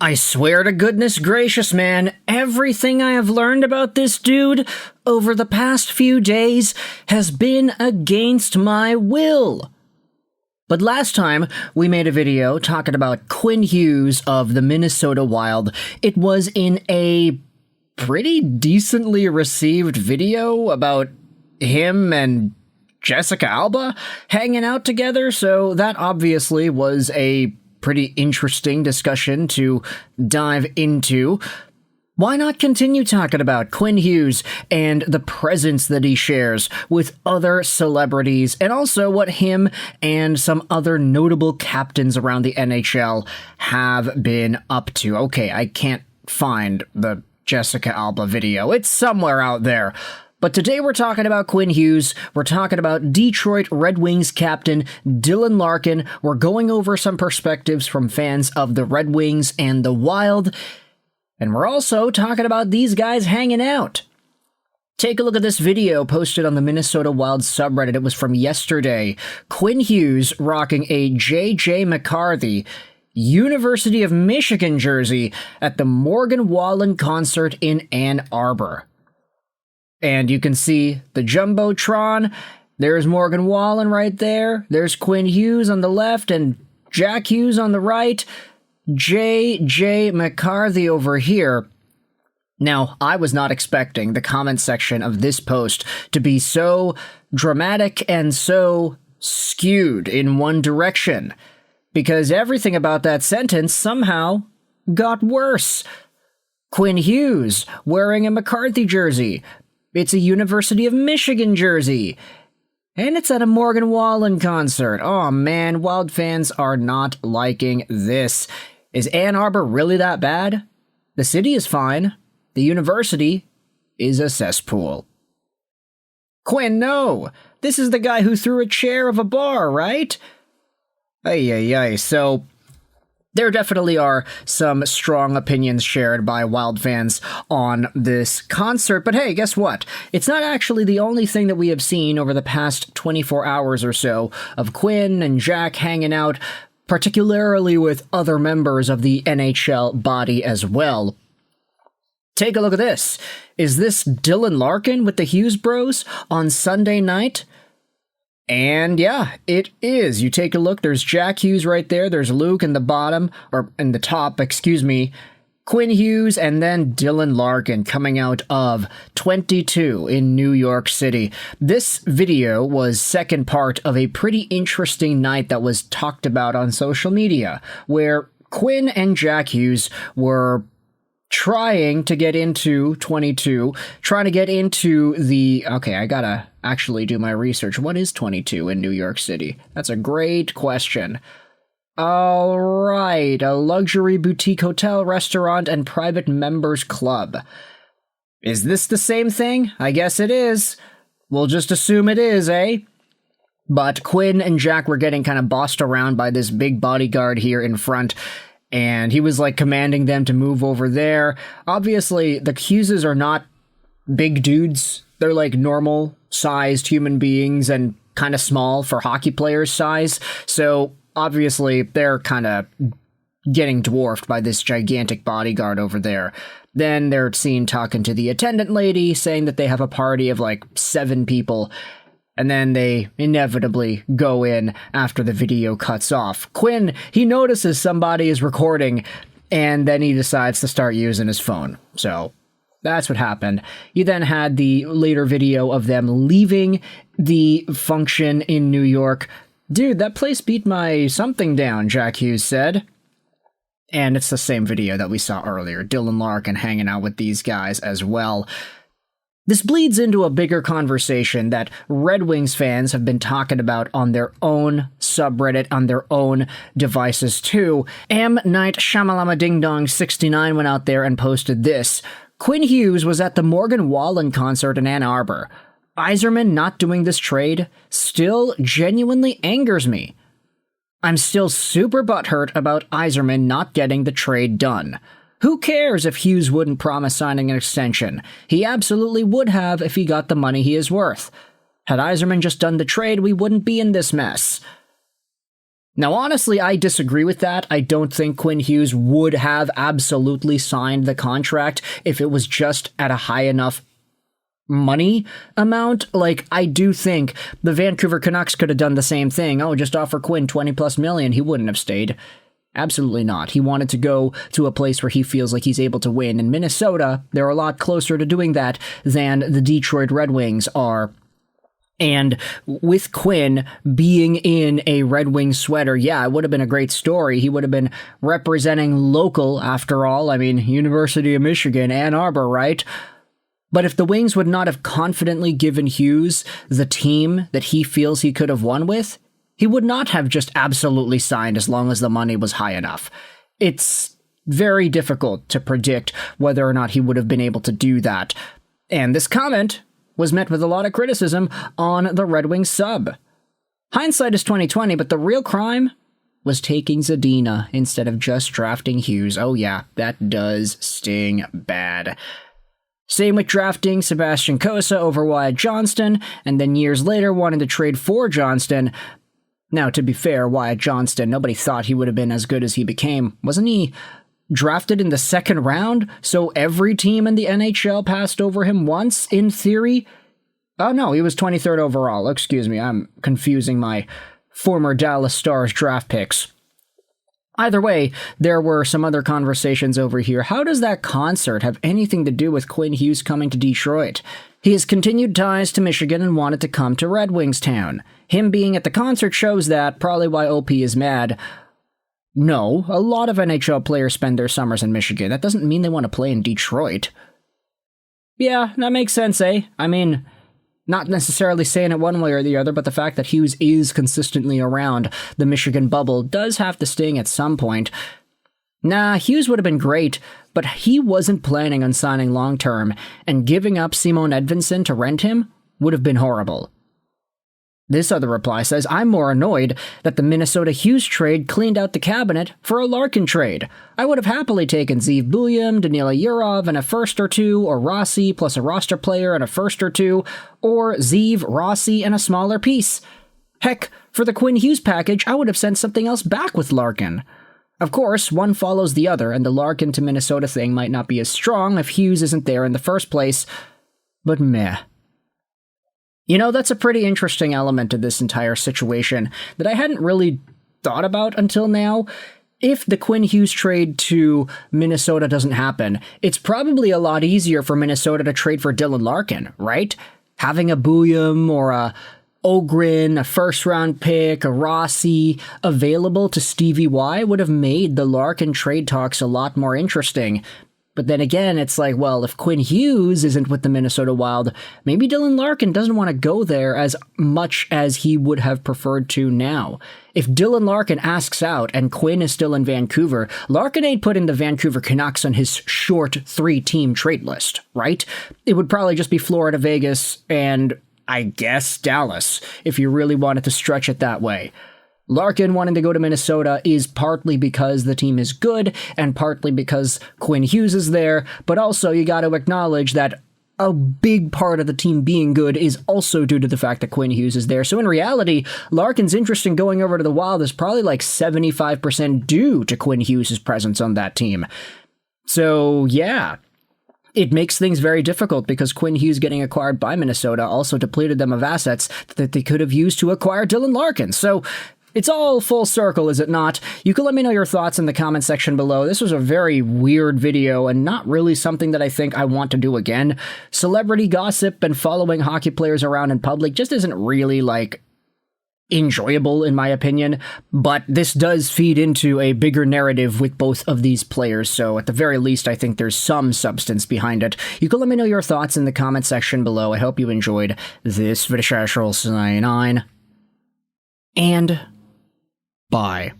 I swear to goodness gracious, man, everything I have learned about this dude over the past few days has been against my will. But last time we made a video talking about Quinn Hughes of the Minnesota Wild. It was in a pretty decently received video about him and Jessica Alba hanging out together, so that obviously was a pretty interesting discussion to dive into. Why not continue talking about Quinn Hughes and the presence that he shares with other celebrities, and also what him and some other notable captains around the NHL have been up to? Okay, I can't find the Jessica Alba video. It's somewhere out there. But today we're talking about Quinn Hughes, we're talking about Detroit Red Wings captain Dylan Larkin, we're going over some perspectives from fans of the Red Wings and the Wild, and we're also talking about these guys hanging out. Take a look at this video posted on the Minnesota Wild subreddit. It was from yesterday. Quinn Hughes rocking a J.J. McCarthy University of Michigan jersey at the Morgan Wallen concert in Ann Arbor. And you can see the Jumbotron. There's Morgan Wallen right there. There's Quinn Hughes on the left and Jack Hughes on the right. J.J. McCarthy over here. Now, I was not expecting the comment section of this post to be so dramatic and so skewed in one direction, because everything about that sentence somehow got worse. Quinn Hughes wearing a McCarthy jersey. It's a University of Michigan jersey. And it's at a Morgan Wallen concert. Oh man, Wild fans are not liking this. Is Ann Arbor really that bad? The city is fine. The university is a cesspool. Quinn, no! This is the guy who threw a chair of a bar, right? Ay. So there definitely are some strong opinions shared by Wild fans on this concert, but hey, guess what? It's not actually the only thing that we have seen over the past 24 hours or so of Quinn and Jack hanging out, particularly with other members of the NHL body as well. Take a look at this. Is this Dylan Larkin with the Hughes Bros on Sunday night? And yeah, it is. You take a look, there's Jack Hughes right there, there's Luke in the bottom, or in the top, excuse me, Quinn Hughes, and then Dylan Larkin coming out of 22 in New York City. This video was second part of a pretty interesting night that was talked about on social media, where Quinn and Jack Hughes were trying to get into 22, trying to get into the... Okay, I gotta actually do my research. What is 22 in New York City? That's a great question. All right, a luxury boutique hotel, restaurant, and private members club. Is this the same thing? I guess it is. We'll just assume it is, eh? But Quinn and Jack were getting kind of bossed around by this big bodyguard here in front, and he was like commanding them to move over there. Obviously, the Hugheses are not big dudes. They're like normal sized human beings and kind of small for hockey players' size. So obviously, they're kind of getting dwarfed by this gigantic bodyguard over there. Then they're seen talking to the attendant lady, saying that they have a party of like 7 people. And then they inevitably go in after the video cuts off. Quinn, he notices somebody is recording, and then he decides to start using his phone. So that's what happened. You then had the later video of them leaving the function in New York. Dude, that place beat my something down, Jack Hughes said. And it's the same video that we saw earlier. Dylan Larkin hanging out with these guys as well. This bleeds into a bigger conversation that Red Wings fans have been talking about on their own subreddit, on their own devices too. M. Night Shyamalama Ding Dong 69 went out there and posted this. Quinn Hughes was at the Morgan Wallen concert in Ann Arbor. Yzerman not doing this trade still genuinely angers me. I'm still super butthurt about Yzerman not getting the trade done. Who cares if Hughes wouldn't promise signing an extension? He absolutely would have if he got the money he is worth. Had Yzerman just done the trade, we wouldn't be in this mess. Now, honestly, I disagree with that. I don't think Quinn Hughes would have absolutely signed the contract if it was just at a high enough money amount. Like, I do think the Vancouver Canucks could have done the same thing. Oh, just offer Quinn 20 plus million. He wouldn't have stayed. Absolutely not. He wanted to go to a place where he feels like he's able to win. In Minnesota, they're a lot closer to doing that than the Detroit Red Wings are. And with Quinn being in a Red Wing sweater, yeah, it would have been a great story. He would have been representing local, after all. I mean, University of Michigan, Ann Arbor, right? But if the Wings would not have confidently given Hughes the team that he feels he could have won with, he would not have just absolutely signed as long as the money was high enough. It's very difficult to predict whether or not he would have been able to do that. And this comment was met with a lot of criticism on the Red Wings sub. Hindsight is 2020, but the real crime was taking Zadina instead of just drafting Hughes. Oh yeah, that does sting bad. Same with drafting Sebastian Cossa over Wyatt Johnston, and then years later wanting to trade for Johnston. Now, to be fair, Wyatt Johnston, nobody thought he would have been as good as he became. Wasn't he drafted in the second round? So every team in the NHL passed over him once, in theory? Oh no, he was 23rd overall. Excuse me, I'm confusing my former Dallas Stars draft picks. Either way, there were some other conversations over here. How does that concert have anything to do with Quinn Hughes coming to Detroit? He has continued ties to Michigan and wanted to come to Red Wings Town. Him being at the concert shows that, probably why OP is mad. No, a lot of NHL players spend their summers in Michigan. That doesn't mean they want to play in Detroit. Yeah, that makes sense, eh? I mean, not necessarily saying it one way or the other, but the fact that Hughes is consistently around the Michigan bubble does have to sting at some point. Nah, Hughes would have been great, but he wasn't planning on signing long-term, and giving up Simon Edvinsson to rent him would have been horrible. This other reply says, I'm more annoyed that the Minnesota Hughes trade cleaned out the cabinet for a Larkin trade. I would have happily taken Zeev Bulyam, Danila Yurov, and a first or two, or Rossi plus a roster player and a first or two, or Zeev, Rossi, and a smaller piece. Heck, for the Quinn Hughes package, I would have sent something else back with Larkin. Of course, one follows the other, and the Larkin to Minnesota thing might not be as strong if Hughes isn't there in the first place, but meh. You know, that's a pretty interesting element to this entire situation that I hadn't really thought about until now. If the Quinn Hughes trade to Minnesota doesn't happen, it's probably a lot easier for Minnesota to trade for Dylan Larkin, right? Having a Bulyam or a Ogren, a first-round pick, a Rossi available to Stevie Y would have made the Larkin trade talks a lot more interesting. But then again, it's like, well, if Quinn Hughes isn't with the Minnesota Wild, maybe Dylan Larkin doesn't want to go there as much as he would have preferred to now. If Dylan Larkin asks out and Quinn is still in Vancouver, Larkin ain't putting the Vancouver Canucks on his short 3-team trade list, right? It would probably just be Florida, Vegas, and I guess Dallas, if you really wanted to stretch it that way. Larkin wanting to go to Minnesota is partly because the team is good and partly because Quinn Hughes is there, but also you got to acknowledge that a big part of the team being good is also due to the fact that Quinn Hughes is there. So in reality, Larkin's interest in going over to the Wild is probably like 75% due to Quinn Hughes' presence on that team. So yeah, it makes things very difficult because Quinn Hughes getting acquired by Minnesota also depleted them of assets that they could have used to acquire Dylan Larkin. So it's all full circle, is it not? You can let me know your thoughts in the comment section below. This was a very weird video and not really something that I think I want to do again. Celebrity gossip and following hockey players around in public just isn't really, like, enjoyable in my opinion, but this does feed into a bigger narrative with both of these players, so at the very least I think there's some substance behind it. You can let me know your thoughts in the comment section below. I hope you enjoyed this video. And bye.